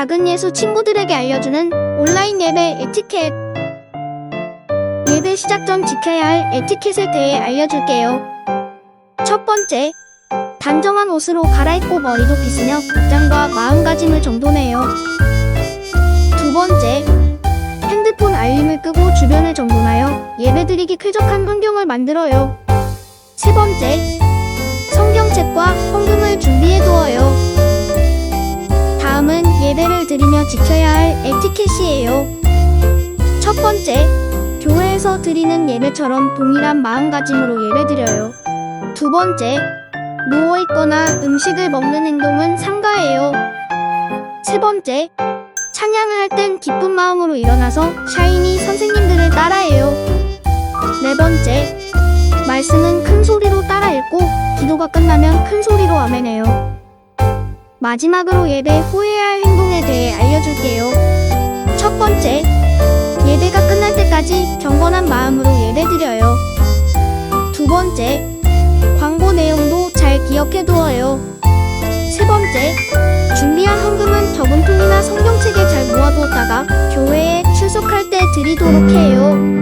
작은 예수 친구들에게 알려주는 온라인 예배 에티켓. 예배 시작 전 지켜야 할 에티켓에 대해 알려줄게요. 첫 번째, 단정한 옷으로 갈아입고 머리도 빗으며 복장과 마음가짐을 정돈해요. 두 번째, 핸드폰 알림을 끄고 주변을 정돈하여 예배드리기 쾌적한 환경을 만들어요. 세 번째, 성경책과 헌금을 준비해두어요. 다음은 예배를 드리며 지켜야 할 에티켓이에요. 첫 번째, 교회에서 드리는 예배처럼 동일한 마음가짐으로 예배드려요. 두 번째, 누워있거나 음식을 먹는 행동은 삼가해요. 세 번째, 찬양을 할 땐 기쁜 마음으로 일어나서 샤이니 선생님들을 따라해요. 네 번째, 말씀은 큰 소리로 따라 읽고 기도가 끝나면 큰 소리로 아멘해요. 마지막으로 예배 후에야 할 행동에 대해 알려줄게요. 첫 번째, 예배가 끝날 때까지 경건한 마음으로 예배드려요. 두 번째, 광고 내용도 잘 기억해두어요. 세 번째, 준비한 헌금은 적은 통이나 성경책에 잘 모아두었다가 교회에 출석할 때 드리도록 해요.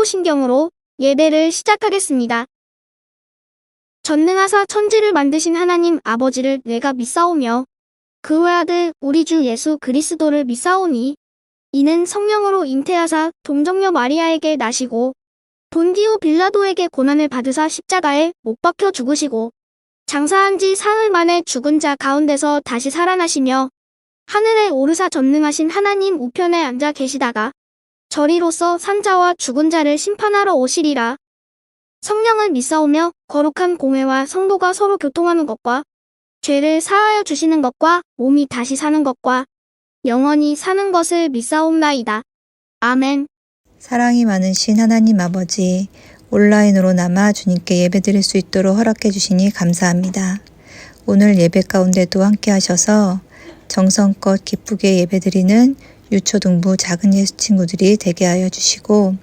사도신경으로 예배를 시작하겠습니다. 전능하사 천지를 만드신 하나님 아버지를 내가 믿사오며 그 외아들 우리 주 예수 그리스도를 믿사오니 이는 성령으로 잉태하사 동정녀 마리아에게 나시고 본디오 빌라도에게 고난을 받으사 십자가에 못 박혀 죽으시고 장사한 지 사흘 만에 죽은 자 가운데서 다시 살아나시며 하늘에 오르사 전능하신 하나님 우편에 앉아 계시다가 저리로서 산자와 죽은 자를 심판하러 오시리라. 성령을 믿사오며 거룩한 공회와 성도가 서로 교통하는 것과 죄를 사하여 주시는 것과 몸이 다시 사는 것과 영원히 사는 것을 믿사옵나이다. 아멘. 사랑이 많으신 하나님 아버지, 온라인으로나마 주님께 예배드릴 수 있도록 허락해 주시니 감사합니다. 오늘 예배 가운데도 함께 하셔서 정성껏 기쁘게 예배드리는 유초등부 작은 예수 친구들이 되게 하여 주시고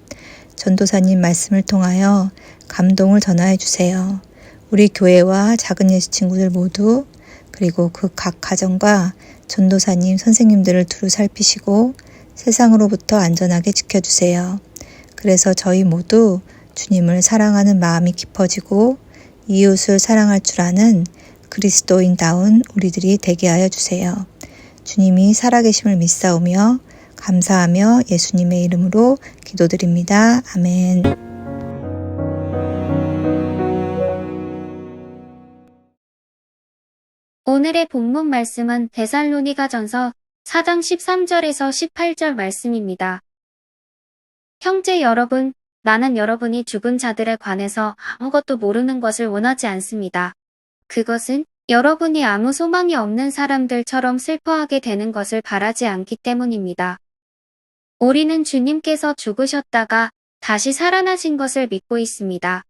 전도사님 말씀을 통하여 감동을 전하여 주세요. 우리 교회와 작은 예수 친구들 모두 그리고 그 각 가정과 전도사님 선생님들을 두루 살피시고 세상으로부터 안전하게 지켜주세요. 그래서 저희 모두 주님을 사랑하는 마음이 깊어지고 이웃을 사랑할 줄 아는 그리스도인다운 우리들이 되게 하여 주세요. 주님이 살아계심을 믿사오며 감사하며 예수님의 이름으로 기도드립니다. 아멘. 오늘의 본문 말씀은 데살로니가전서 4장 13절에서 18절 말씀입니다. 형제 여러분, 나는 여러분이 죽은 자들에 관해서 아무것도 모르는 것을 원하지 않습니다. 그것은 여러분이 아무 소망이 없는 사람들처럼 슬퍼하게 되는 것을 바라지 않기 때문입니다. 우리는 주님께서 죽으셨다가 다시 살아나신 것을 믿고 있습니다.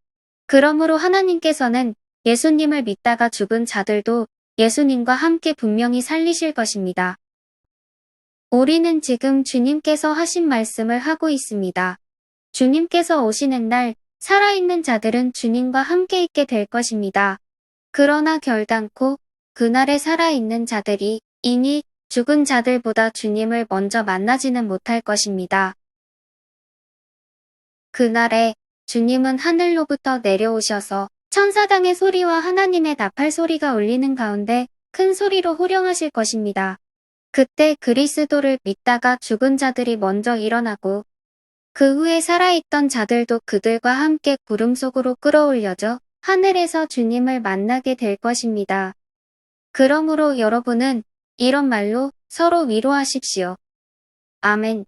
그러므로 하나님께서는 예수님을 믿다가 죽은 자들도 예수님과 함께 분명히 살리실 것입니다. 우리는 지금 주님께서 하신 말씀을 하고 있습니다. 주님께서 오시는 날 살아있는 자들은 주님과 함께 있게 될 것입니다. 그러나 결단코 그날에 살아있는 자들이 이미 죽은 자들보다 주님을 먼저 만나지는 못할 것입니다. 그날에 주님은 하늘로부터 내려오셔서 천사당의 소리와 하나님의 나팔 소리가 울리는 가운데 큰 소리로 호령하실 것입니다. 그때 그리스도를 믿다가 죽은 자들이 먼저 일어나고 그 후에 살아있던 자들도 그들과 함께 구름 속으로 끌어올려져 하늘에서 주님을 만나게 될 것입니다. 그러므로 여러분은 이런 말로 서로 위로하십시오. 아멘.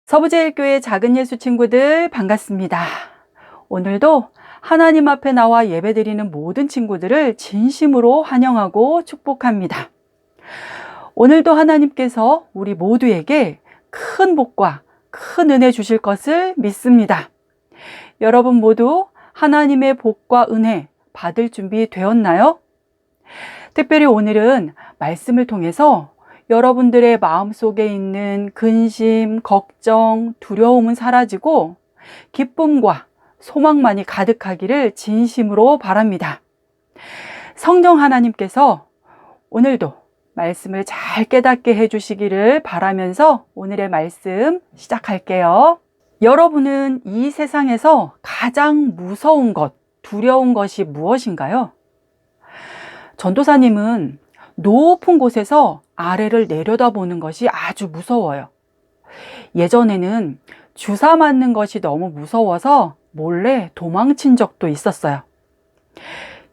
서부제일교회 작은 예수 친구들 반갑습니다. 오늘도 하나님 앞에 나와 예배드리는 모든 친구들을 진심으로 환영하고 축복합니다. 오늘도 하나님께서 우리 모두에게 큰 복과 큰 은혜 주실 것을 믿습니다. 여러분 모두 하나님의 복과 은혜 받을 준비 되었나요? 특별히 오늘은 말씀을 통해서 여러분들의 마음속에 있는 근심, 걱정, 두려움은 사라지고 기쁨과 소망만이 가득하기를 진심으로 바랍니다. 성령 하나님께서 오늘도 말씀을 잘 깨닫게 해주시기를 바라면서 오늘의 말씀 시작할게요. 여러분은 이 세상에서 가장 무서운 것, 두려운 것이 무엇인가요? 전도사님은 높은 곳에서 아래를 내려다보는 것이 아주 무서워요. 예전에는 주사 맞는 것이 너무 무서워서 몰래 도망친 적도 있었어요.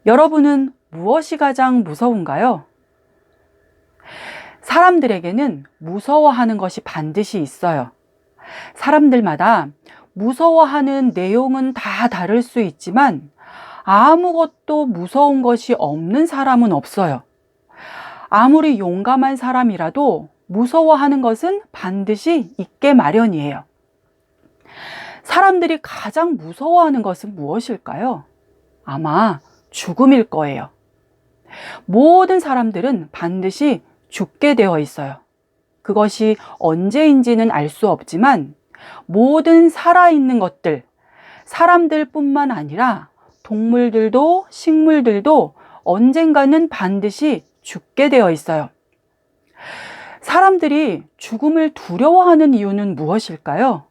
여러분은 무엇이 가장 무서운가요? 사람들에게는 무서워하는 것이 반드시 있어요. 사람들마다 무서워하는 내용은 다 다를 수 있지만 아무것도 무서운 것이 없는 사람은 없어요. 아무리 용감한 사람이라도 무서워하는 것은 반드시 있게 마련이에요. 사람들이 가장 무서워하는 것은 무엇일까요? 아마 죽음일 거예요. 모든 사람들은 반드시 죽게 되어 있어요. 그것이 언제인지는 알 수 없지만 모든 살아있는 것들, 사람들뿐만 아니라 동물들도 식물들도 언젠가는 반드시 죽게 되어 있어요. 사람들이 죽음을 두려워하는 이유는 무엇일까요?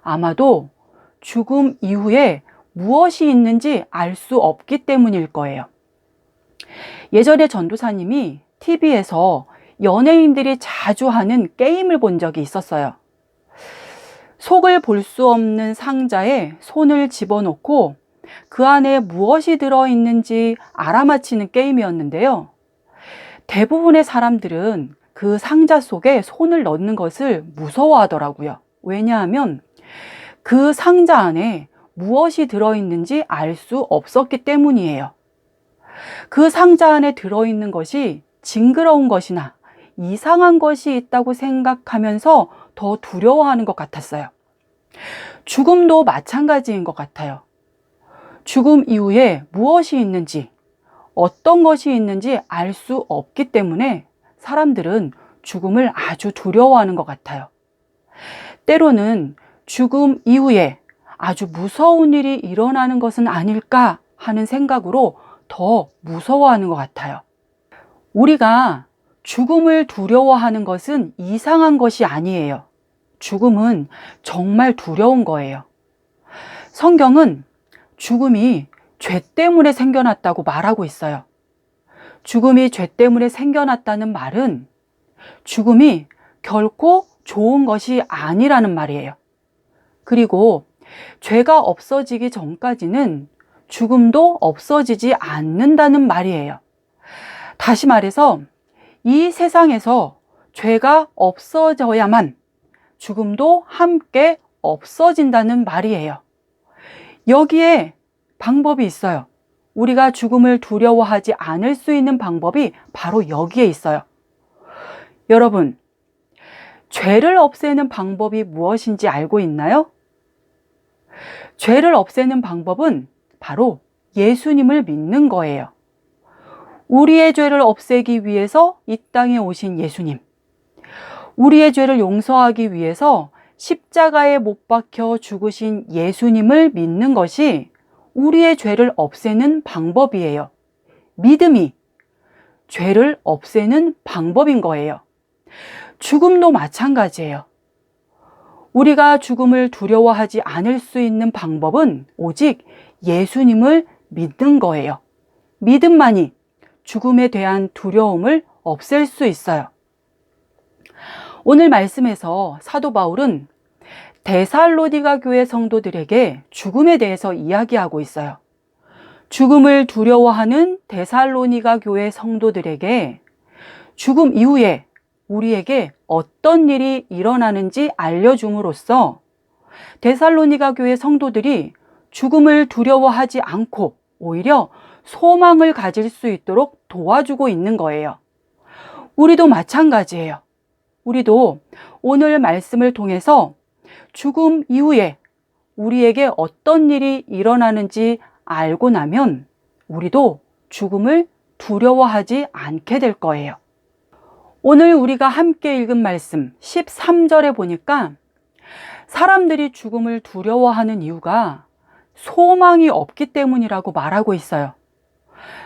아마도 죽음 이후에 무엇이 있는지 알 수 없기 때문일 거예요. 예전에 전도사님이 TV에서 연예인들이 자주 하는 게임을 본 적이 있었어요. 속을 볼 수 없는 상자에 손을 집어넣고 그 안에 무엇이 들어있는지 알아맞히는 게임이었는데요. 대부분의 사람들은 그 상자 속에 손을 넣는 것을 무서워하더라고요. 왜냐하면 그 상자 안에 무엇이 들어있는지 알 수 없었기 때문이에요. 그 상자 안에 들어있는 것이 징그러운 것이나 이상한 것이 있다고 생각하면서 더 두려워하는 것 같았어요. 죽음도 마찬가지인 것 같아요. 죽음 이후에 무엇이 있는지, 어떤 것이 있는지 알 수 없기 때문에 사람들은 죽음을 아주 두려워하는 것 같아요. 때로는 죽음 이후에 아주 무서운 일이 일어나는 것은 아닐까 하는 생각으로 더 무서워하는 것 같아요. 우리가 죽음을 두려워하는 것은 이상한 것이 아니에요. 죽음은 정말 두려운 거예요. 성경은 죽음이 죄 때문에 생겨났다고 말하고 있어요. 죽음이 죄 때문에 생겨났다는 말은 죽음이 결코 좋은 것이 아니라는 말이에요. 그리고 죄가 없어지기 전까지는 죽음도 없어지지 않는다는 말이에요. 다시 말해서 이 세상에서 죄가 없어져야만 죽음도 함께 없어진다는 말이에요. 여기에 방법이 있어요. 우리가 죽음을 두려워하지 않을 수 있는 방법이 바로 여기에 있어요. 여러분, 죄를 없애는 방법이 무엇인지 알고 있나요? 죄를 없애는 방법은 바로 예수님을 믿는 거예요. 우리의 죄를 없애기 위해서 이 땅에 오신 예수님. 우리의 죄를 용서하기 위해서 십자가에 못 박혀 죽으신 예수님을 믿는 것이 우리의 죄를 없애는 방법이에요. 믿음이 죄를 없애는 방법인 거예요. 죽음도 마찬가지예요. 우리가 죽음을 두려워하지 않을 수 있는 방법은 오직 예수님을 믿는 거예요. 믿음만이 죽음에 대한 두려움을 없앨 수 있어요. 오늘 말씀에서 사도 바울은 데살로니가 교회 성도들에게 죽음에 대해서 이야기하고 있어요. 죽음을 두려워하는 데살로니가 교회 성도들에게 죽음 이후에 우리에게 어떤 일이 일어나는지 알려줌으로써 데살로니가 교회 성도들이 죽음을 두려워하지 않고 오히려 소망을 가질 수 있도록 도와주고 있는 거예요. 우리도 마찬가지예요. 우리도 오늘 말씀을 통해서 죽음 이후에 우리에게 어떤 일이 일어나는지 알고 나면 우리도 죽음을 두려워하지 않게 될 거예요. 오늘 우리가 함께 읽은 말씀 13절에 보니까 사람들이 죽음을 두려워하는 이유가 소망이 없기 때문이라고 말하고 있어요.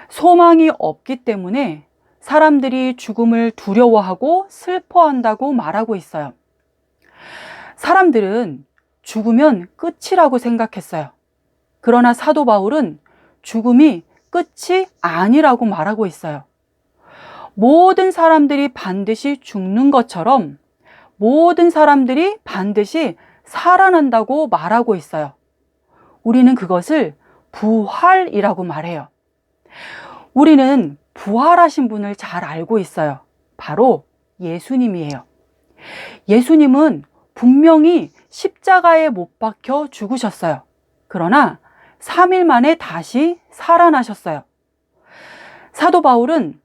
소망이 없기 때문에 사람들이 죽음을 두려워하고 슬퍼한다고 말하고 있어요. 사람들은 죽으면 끝이라고 생각했어요. 그러나 사도 바울은 죽음이 끝이 아니라고 말하고 있어요. 모든 사람들이 반드시 죽는 것처럼 모든 사람들이 반드시 살아난다고 말하고 있어요. 우리는 그것을 부활이라고 말해요. 우리는 부활하신 분을 잘 알고 있어요. 바로 예수님이에요. 예수님은 분명히 십자가에 못 박혀 죽으셨어요. 그러나 3일 만에 다시 살아나셨어요. 사도 바울은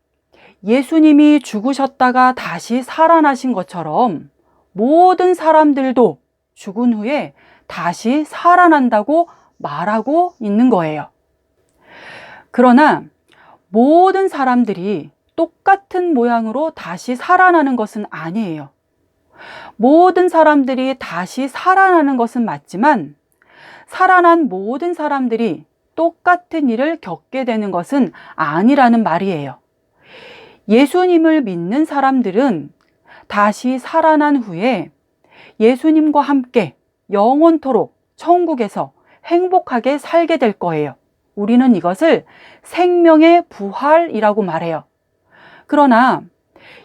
예수님이 죽으셨다가 다시 살아나신 것처럼 모든 사람들도 죽은 후에 다시 살아난다고 말하고 있는 거예요. 그러나 모든 사람들이 똑같은 모양으로 다시 살아나는 것은 아니에요. 모든 사람들이 다시 살아나는 것은 맞지만 살아난 모든 사람들이 똑같은 일을 겪게 되는 것은 아니라는 말이에요. 예수님을 믿는 사람들은 다시 살아난 후에 예수님과 함께 영원토록 천국에서 행복하게 살게 될 거예요. 우리는 이것을 생명의 부활이라고 말해요. 그러나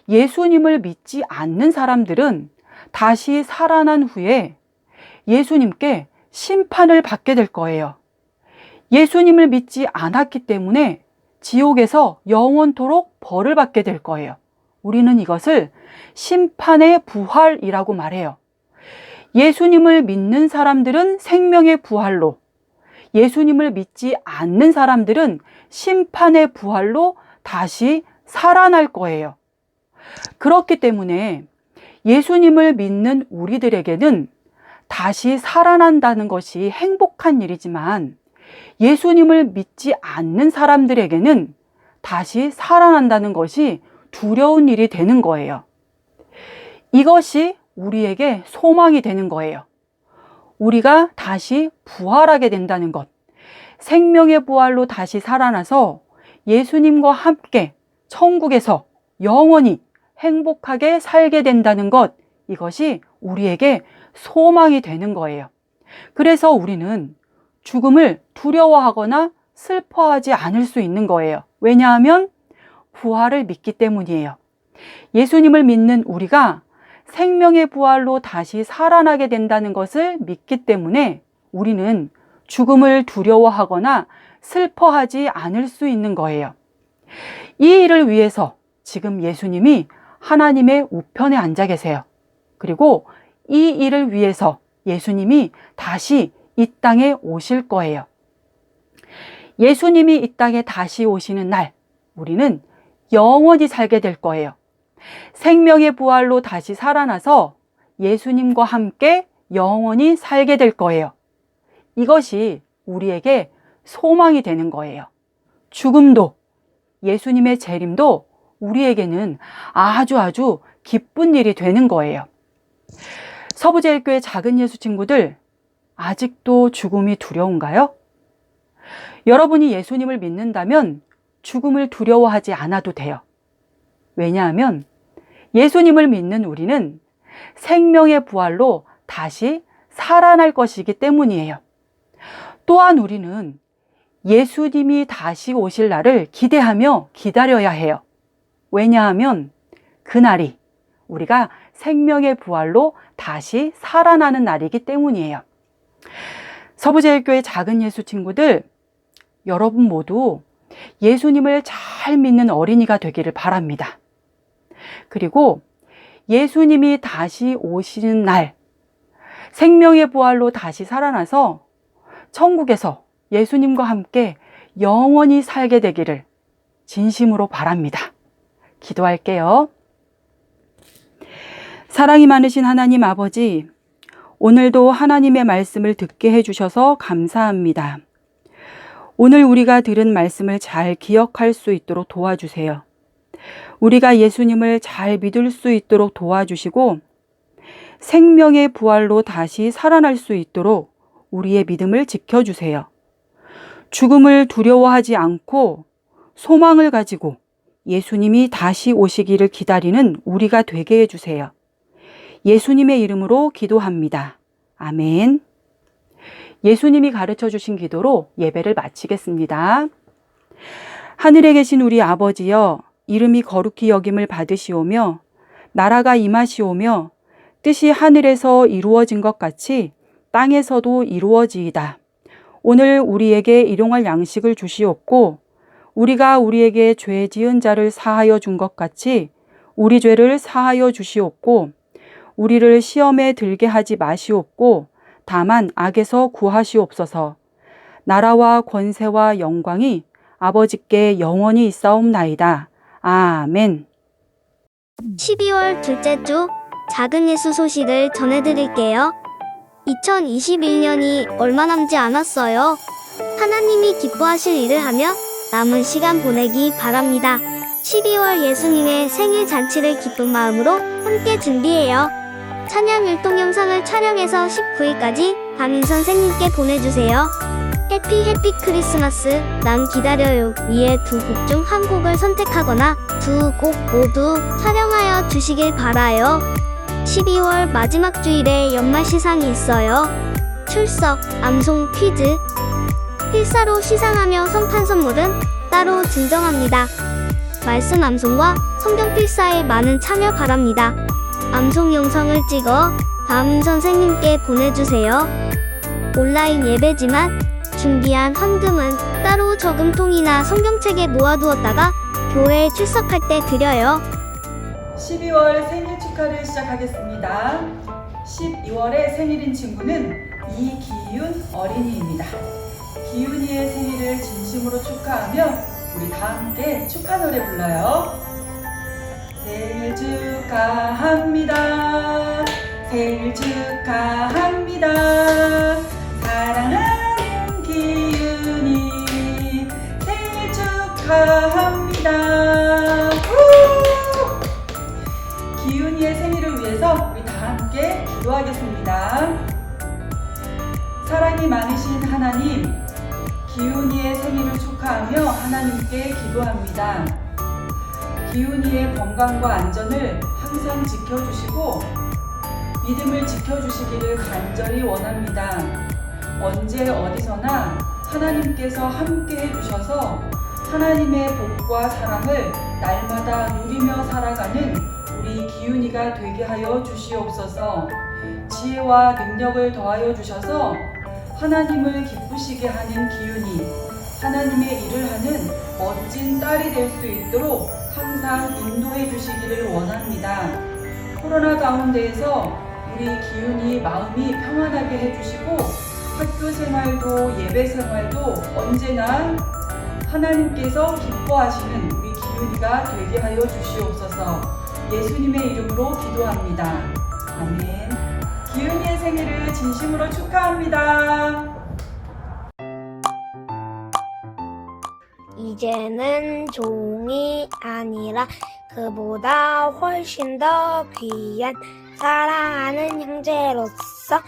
예수님을 믿지 않는 사람들은 다시 살아난 후에 예수님께 심판을 받게 될 거예요. 예수님을 믿지 않았기 때문에 지옥에서 영원토록 벌을 받게 될 거예요. 우리는 이것을 심판의 부활이라고 말해요. 예수님을 믿는 사람들은 생명의 부활로, 예수님을 믿지 않는 사람들은 심판의 부활로 다시 살아날 거예요. 그렇기 때문에 예수님을 믿는 우리들에게는 다시 살아난다는 것이 행복한 일이지만 예수님을 믿지 않는 사람들에게는 다시 살아난다는 것이 두려운 일이 되는 거예요. 이것이 우리에게 소망이 되는 거예요. 우리가 다시 부활하게 된다는 것, 생명의 부활로 다시 살아나서 예수님과 함께 천국에서 영원히 행복하게 살게 된다는 것, 이것이 우리에게 소망이 되는 거예요. 그래서 우리는 죽음을 두려워하거나 슬퍼하지 않을 수 있는 거예요. 왜냐하면 부활을 믿기 때문이에요. 예수님을 믿는 우리가 생명의 부활로 다시 살아나게 된다는 것을 믿기 때문에 우리는 죽음을 두려워하거나 슬퍼하지 않을 수 있는 거예요. 이 일을 위해서 지금 예수님이 하나님의 우편에 앉아 계세요. 그리고 이 일을 위해서 예수님이 다시 이 땅에 오실 거예요. 예수님이 이 땅에 다시 오시는 날, 우리는 영원히 살게 될 거예요. 생명의 부활로 다시 살아나서 예수님과 함께 영원히 살게 될 거예요. 이것이 우리에게 소망이 되는 거예요. 죽음도, 예수님의 재림도 우리에게는 아주 기쁜 일이 되는 거예요. 서부제일교회 작은 예수 친구들, 아직도 죽음이 두려운가요? 여러분이 예수님을 믿는다면 죽음을 두려워하지 않아도 돼요. 왜냐하면 예수님을 믿는 우리는 생명의 부활로 다시 살아날 것이기 때문이에요. 또한 우리는 예수님이 다시 오실 날을 기대하며 기다려야 해요. 왜냐하면 그날이 우리가 생명의 부활로 다시 살아나는 날이기 때문이에요. 서부제일교회 작은 예수 친구들, 여러분 모두 예수님을 잘 믿는 어린이가 되기를 바랍니다. 그리고 예수님이 다시 오시는 날, 생명의 부활로 다시 살아나서 천국에서 예수님과 함께 영원히 살게 되기를 진심으로 바랍니다. 기도할게요. 사랑이 많으신 하나님 아버지, 오늘도 하나님의 말씀을 듣게 해주셔서 감사합니다. 오늘 우리가 들은 말씀을 잘 기억할 수 있도록 도와주세요. 우리가 예수님을 잘 믿을 수 있도록 도와주시고 생명의 부활로 다시 살아날 수 있도록 우리의 믿음을 지켜주세요. 죽음을 두려워하지 않고 소망을 가지고 예수님이 다시 오시기를 기다리는 우리가 되게 해주세요. 예수님의 이름으로 기도합니다. 아멘. 예수님이 가르쳐 주신 기도로 예배를 마치겠습니다. 하늘에 계신 우리 아버지여, 이름이 거룩히 여김을 받으시오며 나라가 임하시오며 뜻이 하늘에서 이루어진 것 같이 땅에서도 이루어지이다. 오늘 우리에게 일용할 양식을 주시옵고 우리가 우리에게 죄 지은 자를 사하여 준 것 같이 우리 죄를 사하여 주시옵고 우리를 시험에 들게 하지 마시옵고 다만 악에서 구하시옵소서. 나라와 권세와 영광이 아버지께 영원히 있사옵나이다. 아멘. 12월 둘째 주 작은 예수 소식을 전해드릴게요. 2021년이 얼마 남지 않았어요. 하나님이 기뻐하실 일을 하며 남은 시간 보내기 바랍니다. 12월 예수님의 생일 잔치를 기쁜 마음으로 함께 준비해요. 찬양 율동 영상을 촬영해서 19일까지 담임 선생님께 보내주세요. 해피 해피 크리스마스, 난 기다려요 위에 두 곡 중 한 곡을 선택하거나 두 곡 모두 촬영하여 주시길 바라요. 12월 마지막 주일에 연말 시상이 있어요. 출석, 암송 퀴즈, 필사로 시상하며 성탄 선물은 따로 증정합니다. 말씀 암송과 성경 필사에 많은 참여 바랍니다. 암송 영상을 찍어 담임 선생님께 보내주세요. 온라인 예배지만 준비한 헌금은 따로 저금통이나 성경책에 모아두었다가 교회에 출석할 때 드려요. 12월 생일 축하를 시작하겠습니다. 12월에 생일인 친구는 이기윤 어린이입니다. 기윤이의 생일을 진심으로 축하하며 우리 다 함께 축하 노래 불러요. 생일 축하합니다. 생일 축하합니다. 사랑하는 기윤이 생일 축하합니다. 기윤이의 생일을 위해서 우리 다 함께 기도하겠습니다. 사랑이 많으신 하나님, 기윤이의 생일을 축하하며 하나님께 기도합니다. 기윤이의 건강과 안전을 항상 지켜주시고 믿음을 지켜주시기를 간절히 원합니다. 언제 어디서나 하나님께서 함께 해주셔서 하나님의 복과 사랑을 날마다 누리며 살아가는 우리 기윤이가 되게 하여 주시옵소서. 지혜와 능력을 더하여 주셔서 하나님을 기쁘시게 하는 기윤이, 하나님의 일을 하는 멋진 딸이 될 수 있도록 항상 인도해 주시기를 원합니다. 코로나 가운데에서 우리 기윤이 마음이 평안하게 해주시고 학교 생활도 예배 생활도 언제나 하나님께서 기뻐하시는 우리 기윤이가 되게 하여 주시옵소서. 예수님의 이름으로 기도합니다. 아멘. 기윤이의 생일을 진심으로 축하합니다. 이제는 종이 아니라 그보다 훨씬 더 귀한 사랑하는 형제로서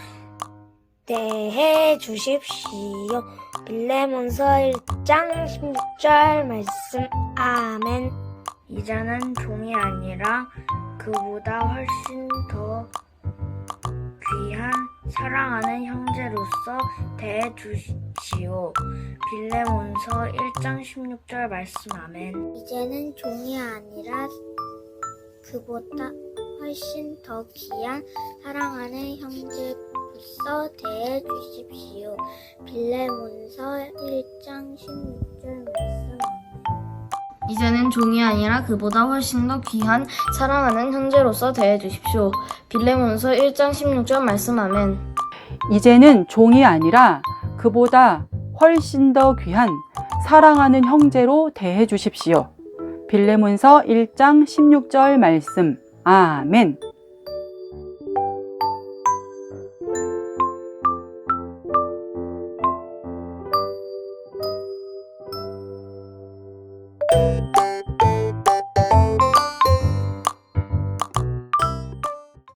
대해 주십시오. 빌레몬서 1장 16절 말씀. 아멘. 이제는 종이 아니라 그보다 훨씬 더 귀한 사랑하는 형제로서 대해 주십시오. 빌레몬서 1장 16절 말씀. 아멘. 이제는 종이 아니라 그보다 훨씬 더 귀한 사랑하는 형제로서 대해 주십시오. 빌레몬서 1장 16절 말씀. 이제는 종이 아니라 그보다 훨씬 더 귀한 사랑하는 형제로서 대해 주십시오. 빌레몬서 1장 16절 말씀. 아멘. 이제는 종이 아니라 그보다 훨씬 더 귀한 사랑하는 형제로 대해 주십시오. 빌레몬서 1장 16절 말씀. 아멘.